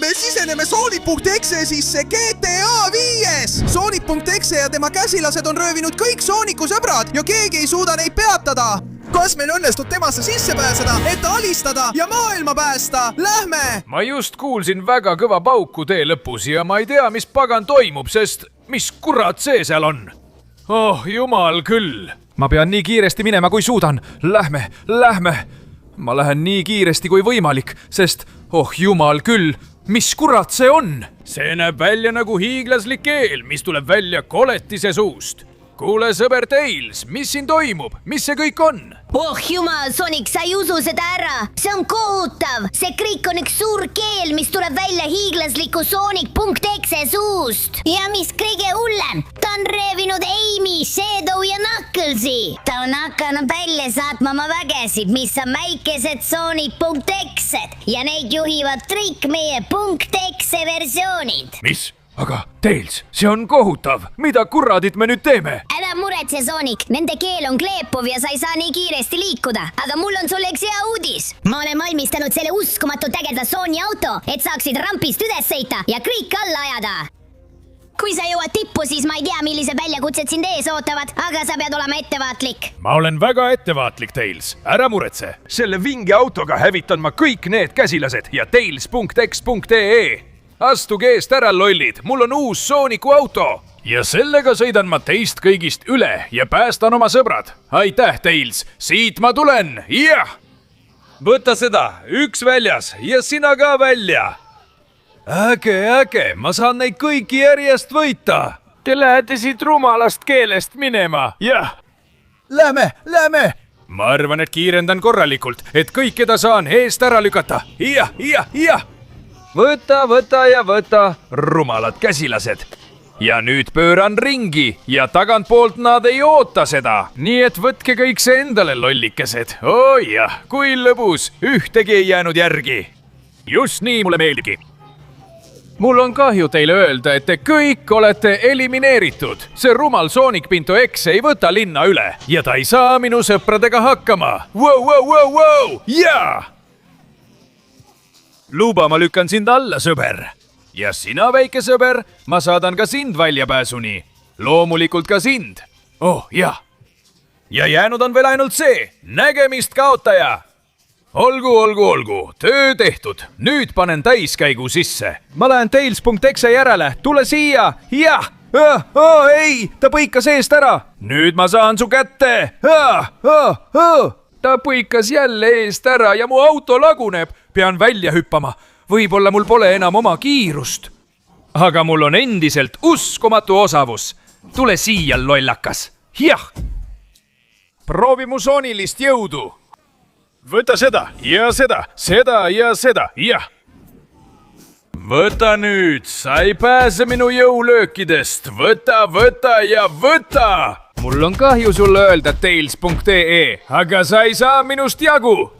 me siseneme Sonic.exe sisse GTA 5! Sonic.exe ja tema käsilased on röövinud kõik Sooniku sõbrad ja keegi ei suuda neid peatada. Kas meil õnnestub temasse sisse pääseda, et alistada ja maailma päästa? Lähme! Ma just kuulsin väga kõva pauku tee lõpus ja ma ei tea, mis pagan toimub, sest mis kurat see seal on? Oh, jumal küll! Ma pean nii kiiresti minema, kui suudan. Lähme! Ma lähen nii kiiresti kui võimalik, sest oh jumal küll, mis kurat see on? See näeb välja nagu hiiglaslik eel, mis tuleb välja koletise suust. Kuule, sõber Tails, mis siin toimub? Mis see kõik on? Oh jumal, Sonic, sa ei usu seda ära. See on kohutav. See kõik on üks suur keel, mis tuleb välja hiiglasliku Sonic.exe suust. Ja mis kõige hullem, ta on reevinud Amy, Shadow ja Knucklesi. Ta on hakanud välja saatma oma vägesid, mis on väikesed Sonic.exed ja neid juhivad kõik meie .exe versioonid. Mis? Aga Tails, see on kohutav. Mida kurradit me nüüd teeme? Ära muretse, Sonic. Nende keel on kleepuv ja sa ei saa nii kiiresti liikuda. Aga mul on sulle üks hea uudis. Ma olen valmistanud selle uskumatult ägeda Sony auto, et saaksid rampist üles sõita ja kõik alla ajada. Kui sa jõuad tippu, siis ma ei tea, millised väljakutsed sind ees ootavad, aga sa pead olema ettevaatlik. Ma olen väga ettevaatlik, Tails. Ära muretse. Selle vingi autoga hävitan ma kõik need käsilased ja tails.x.ee. Astuge eest ära, lollid, mul on uus Sooniku auto ja sellega sõidan ma teist kõigist üle ja päästan oma sõbrad. Aitäh, Tails, siit ma tulen, jah! Võta seda, üks väljas ja sina ka välja. Äge, ma saan neid kõiki järjest võita. Te lähete siit rumalast keelest minema, jah. Lähme! Ma arvan, et kiirendan korralikult, et kõik, keda saan eest ära lükata. Jah. Võta, rumalad käsilased. Ja nüüd pööran ringi ja tagantpoolt nad ei oota seda. Nii et võtke kõik see endale, lollikesed. Oh jah, kui lõbus, ühtegi ei jäänud järgi. Just nii mulle meeldibki. Mul on kahju teile öelda, et te kõik olete elimineeritud. See rumal Sonic.exe ei võta linna üle ja ta ei saa minu sõpradega hakkama. Wow, jaa! Luba, ma lükkan sind alla, sõber. Ja sina, väike sõber, ma saadan ka sind väljapääsuni. Loomulikult ka sind. Oh, jah. Ja jäänud on veel ainult see. Nägemist, kaotaja. Olgu. Töö tehtud. Nüüd panen täiskäigu sisse. Ma lähen Tails.exe järele. Tule siia. Jah. Ei, ta põikas eest ära. Nüüd ma saan su kätte. Ta põikas jälle eest ära ja mu auto laguneb. Pean välja hüppama. Võib-olla mul pole enam oma kiirust. Aga mul on endiselt uskumatu osavus. Tule siia, lollakas. Jah. Proovi mu soonilist jõudu. Võta seda ja seda, jah. Võta nüüd, sa ei pääse minu jõulöökidest. Võta ja võta. Mul on kahju sulle öelda tails.ee, aga sa ei saa minust jagu.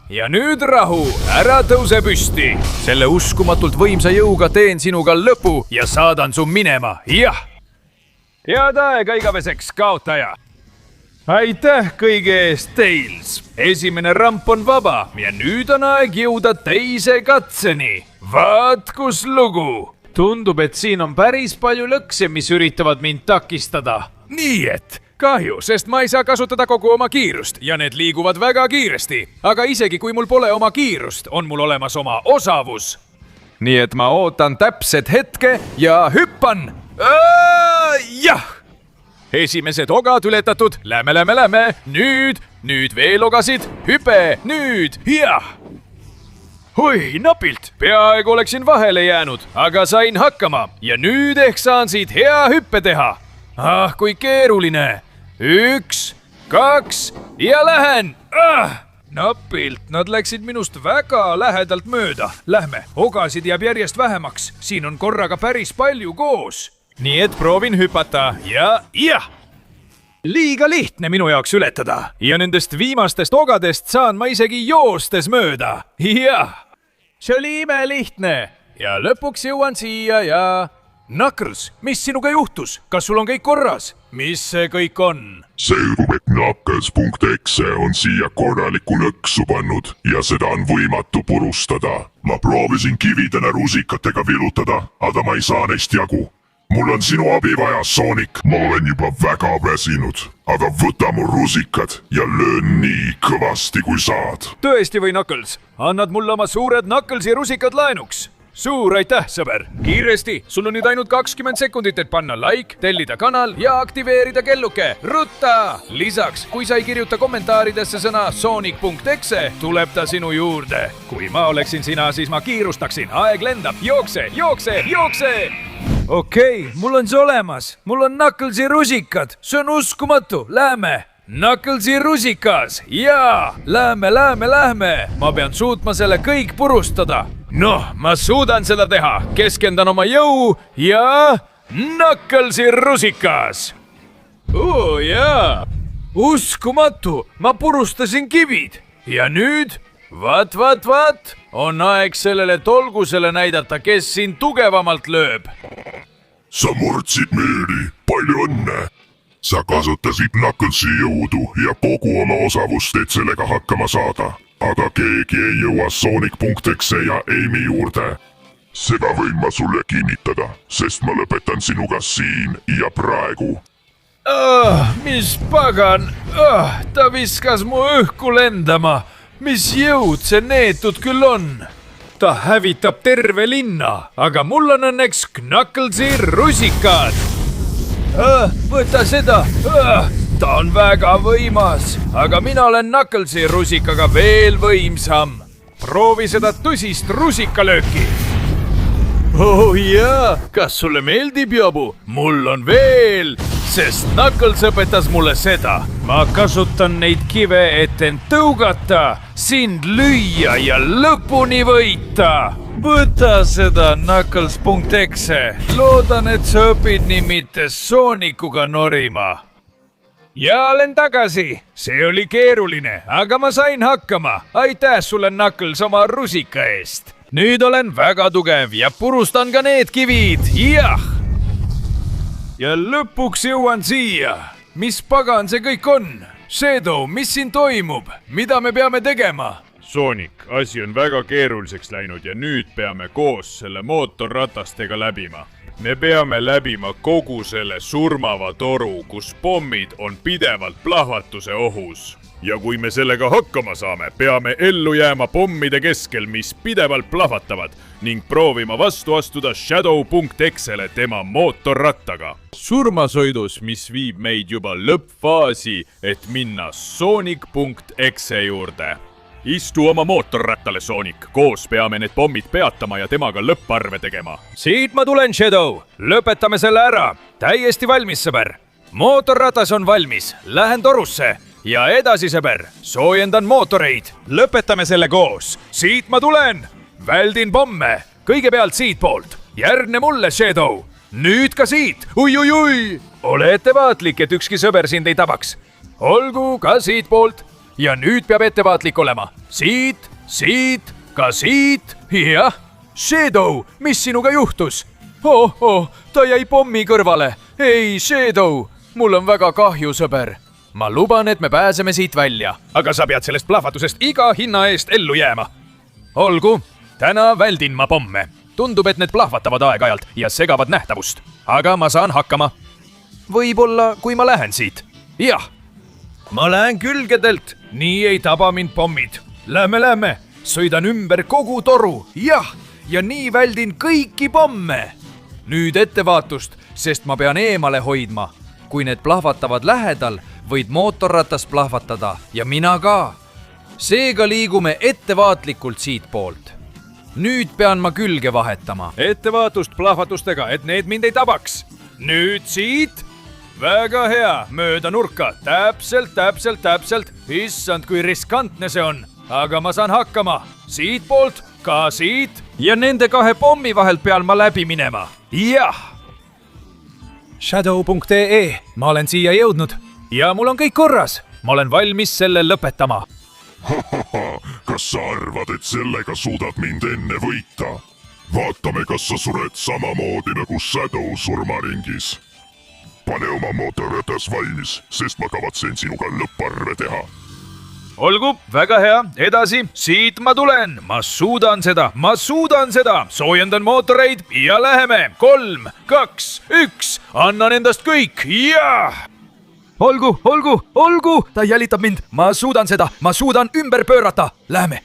Ja nüüd rahu, ära tõuse püsti. Selle uskumatult võimsa jõuga teen sinuga lõpu ja saadan su minema, jah. Head aega igaveseks, kaotaja. Aitäh kõige eest, Tails. Esimene ramp on vaba ja nüüd on aeg jõuda teise katseni. Vaat kus lugu. Tundub, et siin on päris palju lõkse, mis üritavad mind takistada. Nii et kahju, sest ma ei saa kasutada kogu oma kiirust ja need liiguvad väga kiiresti. Aga isegi kui mul pole oma kiirust, on mul olemas oma osavus. Nii et ma ootan täpset hetke ja hüppan. Jah! Esimesed ogad ületatud, lähme. Nüüd veel ogasid, hüpe, nüüd, jah! Oi, napilt, peaaegu oleksin vahele jäänud, aga sain hakkama ja nüüd ehk saan siit hea hüppe teha. Ah, kui keeruline. 1, 2 ja lähen. Napilt, nad läksid minust väga lähedalt mööda. Lähme, ogasid jääb järjest vähemaks. Siin on korraga päris palju koos. Nii et proovin hüpata ja jah. Liiga lihtne minu jaoks ületada ja nendest viimastest ogadest saan ma isegi joostes mööda. Jah, see oli imelihtne ja lõpuks jõuan siia ja Knuckles, mis sinuga juhtus? Kas sul on kõik korras? Mis see kõik on? Selgub, et Knuckles.exe on siia korralikku nõksu pannud ja seda on võimatu purustada. Ma proovisin kividena rusikatega vilutada, aga ma ei saa neist jagu. Mul on sinu abi vaja, Sonic. Ma olen juba väga väsinud, aga võta mu rusikad ja löön nii kõvasti kui saad. Tõesti või, Knuckles? Annad mulle oma suured Knucklesi rusikad laenuks? Suur aitäh, sõber! Kiiresti, sul on nüüd ainult 20 sekundit, et panna like, tellida kanal ja aktiveerida kelluke. Rutta! Lisaks, kui sa ei kirjuta kommentaaridesse sõna Sonic.exe, tuleb ta sinu juurde. Kui ma oleksin sina, siis ma kiirustaksin. Aeg lendab. Jookse, jookse, jookse! Okei, mul on see olemas. Mul on Knucklesi rusikad. See on uskumatu. Lähme! Knucklesi rusikas! Jaa! Lähme! Ma pean suutma selle kõik purustada. Noh, ma suudan seda teha. Keskendan oma jõu ja... Knucklesi rusikas! Jaa! Uskumatu! Ma purustasin kivid. Ja nüüd... Vaat! On aeg sellele tolgusele näidata, kes siin tugevamalt lööb. Sa murdsid müüri. Palju õnne! Sa kasutasid Knucklesi jõudu ja kogu oma osavust, et sellega hakkama saada. Aga keegi ei jõua Sonic.exe ja Amy juurde. Seda võin ma sulle kinnitada, sest ma lõpetan sinuga siin ja praegu. Mis pagan? Ta viskas mu õhku lendama. Mis jõud see neetud küll on? Ta hävitab terve linna, aga mul on õnneks Knucklesi rusikad. Võta seda! Ta on väga võimas, aga mina olen Knucklesi rusikaga veel võimsam. Proovi seda tõsist rusikalööki. Jaa, kas sulle meeldib, Jobu? Mul on veel, sest Knuckles õpetas mulle seda. Ma kasutan neid kive, et end tõugata, sind lüüa ja lõpuni võita. Võta seda Knuckles.exe. Loodan, et sa õpid nii mitte Soonicuga norima. Ja olen tagasi. See oli keeruline, aga ma sain hakkama. Aitäh sulle, Knuckles, oma rusika eest. Nüüd olen väga tugev ja purustan ka need kivid. Jah! Ja lõpuks jõuan siia. Mis pagan see kõik on? Shadow, mis siin toimub? Mida me peame tegema? Sonic, asi on väga keeruliseks läinud ja nüüd peame koos selle mootorratastega läbima. Me peame läbima kogu selle surmava toru, kus pommid on pidevalt plahvatuse ohus. Ja kui me sellega hakkama saame, peame ellu jääma pommide keskel, mis pidevalt plahvatavad ning proovima vastu astuda Shadow.exele tema mootorrattaga. Surmasõidus, mis viib meid juba lõppfaasi, et minna Sonic.exe juurde. Istu oma mootorrattale, Sonic. Koos peame need pommid peatama ja temaga lõpparve tegema. Siit ma tulen, Shadow. Lõpetame selle ära. Täiesti valmis, sõber. Mootorratas on valmis. Lähen torusse. Ja edasi, sõber. Soojendan mootoreid. Lõpetame selle koos. Siit ma tulen. Väldin pomme. Kõigepealt siit poolt. Järgne mulle, Shadow. Nüüd ka siit. Ui. Ole ettevaatlik, et ükski sõber sind ei tabaks. Olgu ka siit poolt. Ja nüüd peab ettevaatlik olema. Siit, ka siit. Jah. Shadow, mis sinuga juhtus? Ta jäi pommi kõrvale. Ei, Shadow, mul on väga kahju, sõber. Ma luban, et me pääseme siit välja. Aga sa pead sellest plahvatusest iga hinna eest ellu jääma. Olgu, täna väldin ma pomme. Tundub, et need plahvatavad aeg-ajalt ja segavad nähtavust. Aga ma saan hakkama. Võib-olla, kui ma lähen siit. Jah. Ma lähen külgedelt, nii ei taba mind pommid. Lähme. Sõidan ümber kogu toru. Jah, ja nii väldin kõiki pomme. Nüüd ettevaatust, sest ma pean eemale hoidma. Kui need plahvatavad lähedal, võid mootorratas plahvatada ja mina ka. Seega liigume ettevaatlikult siit poolt. Nüüd pean ma külge vahetama. Ettevaatust plahvatustega, et need mind ei tabaks. Nüüd siit. Väga hea, mööda nurka. Täpselt. Issand, kui riskantne see on. Aga ma saan hakkama. Siit poolt, ka siit. Ja nende kahe pommi vahelt pean ma läbi minema. Jah! Shadow.ee, ma olen siia jõudnud. Ja mul on kõik korras. Ma olen valmis selle lõpetama. Kas sa arvad, et sellega suudad mind enne võita? vaatame, kas sa sured samamoodi nagu Shadow surmaringis. pane oma mootorratas valmis, sest ma kavatsen sinuga lõpparve teha. olgu, väga hea, edasi, siit ma tulen, ma suudan seda, soojendan mootoreid ja läheme. 3, 2, 1, annan endast kõik ja. olgu, ta jälitab mind, ma suudan seda, ma suudan ümber pöörata. Lähme.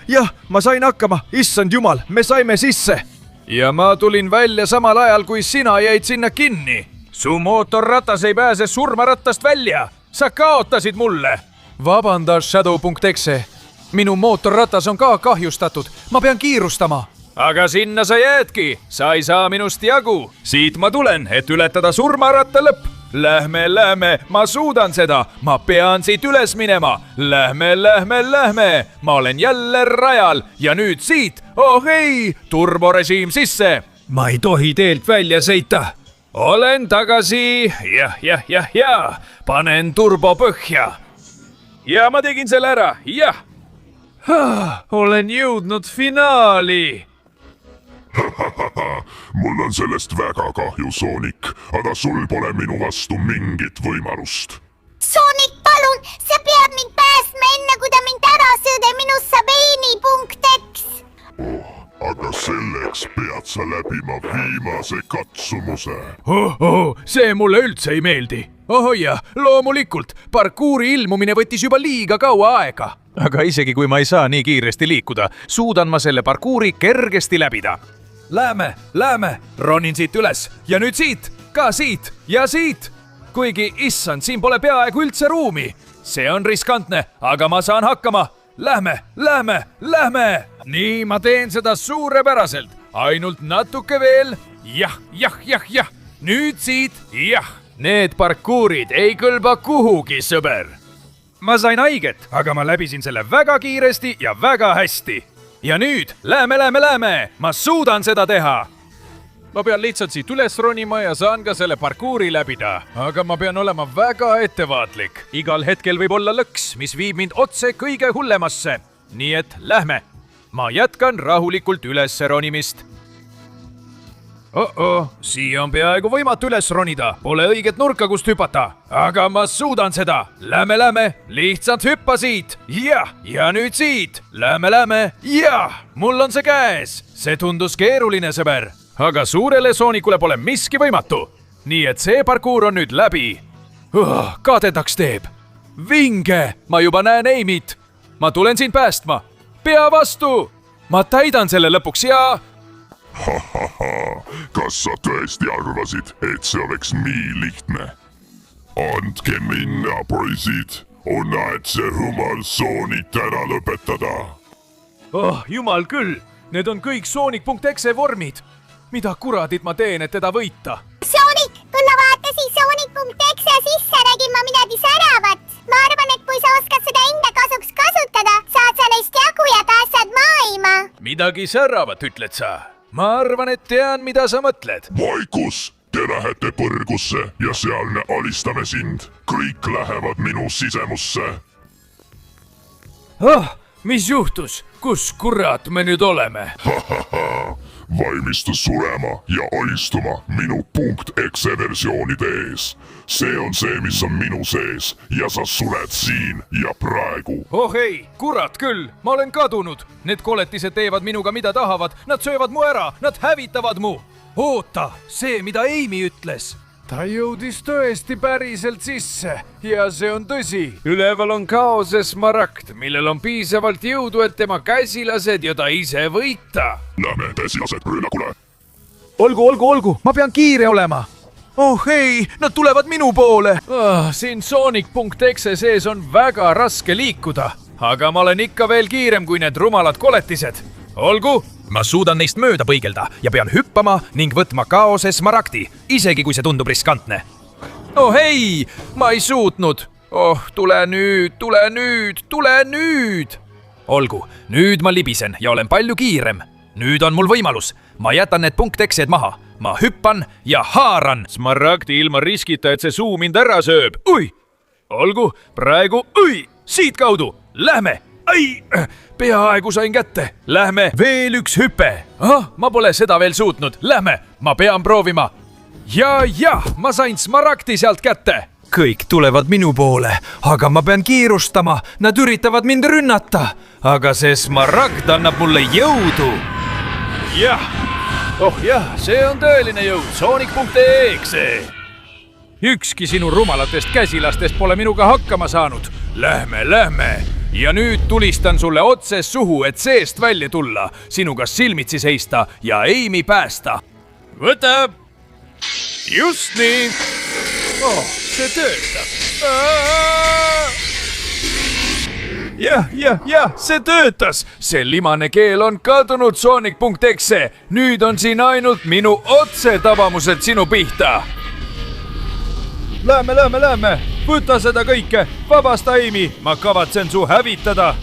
jah, ma sain hakkama, issand jumal, me saime sisse. ja ma tulin välja samal ajal, kui sina jäid sinna kinni. su mootorratas ei pääse surmarattast välja, sa kaotasid mulle. vabanda, Shadow.exe. minu mootorratas on ka kahjustatud, ma pean kiirustama. aga sinna sa jäädki, sa ei saa minust jagu. siit ma tulen, et ületada surmaratta lõpp. Lähme, ma suudan seda, ma pean siit üles minema. Lähme, ma olen jälle rajal ja nüüd siit, oh ei, turborežiim sisse. ma ei tohi teelt välja sõita. olen tagasi, jah, panen turbo põhja. ja ma tegin selle ära, jah. olen jõudnud finaali. mul on sellest väga kahju, Sonic, aga sul pole minu vastu mingit võimalust. Sonic, palun, sa pead mind päästma enne, kui ta mind ära sööda, minust saab Eini.X. Aga selleks pead sa läbima viimase katsumuse. see mulle üldse ei meeldi. oh jah, loomulikult, parkuuri ilmumine võttis juba liiga kaua aega. aga isegi kui ma ei saa nii kiiresti liikuda, suudan ma selle parkuuri kergesti läbida. Läheme, ronin siit üles ja nüüd siit, ka siit ja siit. kuigi, issand, siin pole peaaegu üldse ruumi. see on riskantne, aga ma saan hakkama. Lähme. nii, ma teen seda suurepäraselt. ainult natuke veel. jah. nüüd siit, jah. Need parkuurid ei kõlba kuhugi, sõber. ma sain haiget, aga ma läbisin selle väga kiiresti ja väga hästi. ja nüüd, lähme. ma suudan seda teha. ma pean lihtsalt siit üles ronima ja saan ka selle parkuuri läbida. aga ma pean olema väga ettevaatlik. igal hetkel võib olla lõks, mis viib mind otse kõige hullemasse. nii et lähme. ma jätkan rahulikult üles ronimist. siia on peaaegu võimatu üles ronida. Pole õiget nurka, kust hüpata. aga ma suudan seda. Lähme. lihtsalt hüppa siit. ja nüüd siit. Lähme. mul on see käes. see tundus keeruline, sõber. aga suurele Soonikule pole miski võimatu. nii et see parkuur on nüüd läbi. kadedaks teeb. vinge, ma juba näen Amy't. ma tulen sind päästma. pea vastu. ma täidan selle lõpuks ja... kas sa tõesti arvasid, et see oleks nii lihtne? andke minna, poisid. on aeg see rumal Sonic ära lõpetada. jumal küll, need on kõik Sonic.exe vormid. mida kuradit ma teen, et teda võita? Sonic, kui ma vaatasin Sonic.exe sisse, nägin ma midagi säravat. ma arvan, et kui sa oskad seda enda kasuks kasutada, saad sa neist jagu ja päästad maailma. midagi säravat, ütled sa? ma arvan, et tean, mida sa mõtled. vaikus, te lähete põrgusse ja seal me alistame sind. kõik lähevad minu sisemusse. mis juhtus? kus kurat me nüüd oleme? valmistu surema ja alistuma minu .exe versioonide ees. see on see, mis on minu sees ja sa sured siin ja praegu. oh ei, kurat küll, ma olen kadunud. Need koletised teevad minuga mida tahavad, nad söövad mu ära, nad hävitavad mu. oota, see, mida Amy ütles. ta jõudis tõesti päriselt sisse ja see on tõsi. üleval on kaose smaragd, millel on piisavalt jõudu, et tema käsilased ja ta ise võita. Lähme käsilased rünnakule. olgu, ma pean kiire olema. oh ei, nad tulevad minu poole. siin Sonic.exe sees on väga raske liikuda, aga ma olen ikka veel kiirem kui need rumalad koletised. olgu, ma suudan neist mööda põigelda ja pean hüppama ning võtma kaose smaragdi, isegi kui see tundub riskantne. oh ei, ma ei suutnud. tule nüüd. olgu, nüüd ma libisen ja olen palju kiirem. nüüd on mul võimalus. ma jätan need .exed maha. ma hüppan ja haaran. smaragdi ilma riskita, et see suu mind ära sööb. olgu, praegu siitkaudu. Lähme. ai, peaaegu sain kätte. Lähme veel üks hüpe. Ma pole seda veel suutnud. Lähme, ma pean proovima. Ja, ma sain smaragdi sealt kätte. Kõik tulevad minu poole, aga ma pean kiirustama. Nad üritavad mind rünnata, aga see smaragd annab mulle jõudu. jah, see on tõeline jõud, Sonic.exe. Ükski sinu rumalatest käsilastest pole minuga hakkama saanud. Lähme. Ja nüüd tulistan sulle otse suhu, et seest välja tulla, sinuga silmitsi seista ja Amy päästa. Võta! Just nii! See töötab. Jah, see töötas. See limane keel on kadunud, Sonic.exe. Nüüd on siin ainult minu otsetabamused sinu pihta. Lähme. Võta seda kõike. Vabasta, Amy. Ma kavatsen su hävitada.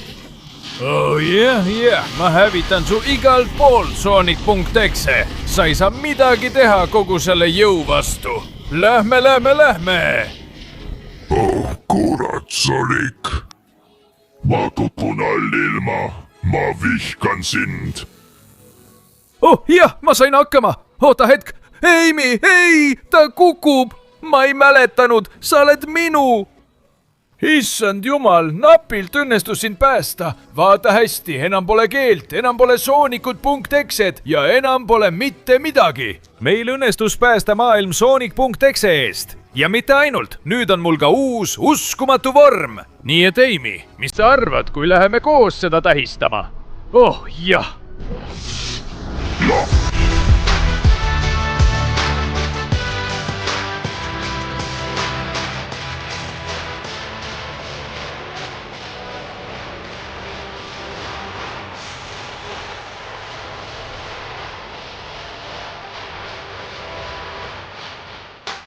Ma hävitan su igalt pool, Sonic.exe. Sa ei saa midagi teha kogu selle jõu vastu. Lähme. Oh kurat, Sonic. Ma kukun allilma. Ma vihkan sind. Ma sain hakkama. Oota hetk. Amy, ei, ta kukub. Ma ei mäletanud, sa oled minu. Issand jumal, napilt õnnestus sind päästa. Vaata hästi, enam pole keelt, enam pole Sonicut.exet ja enam pole mitte midagi. Meil õnnestus päästa maailm Sonic.exe eest. Ja mitte ainult, nüüd on mul ka uus uskumatu vorm. Nii et Amy, mis sa arvad, kui läheme koos seda tähistama? Jah. Jah.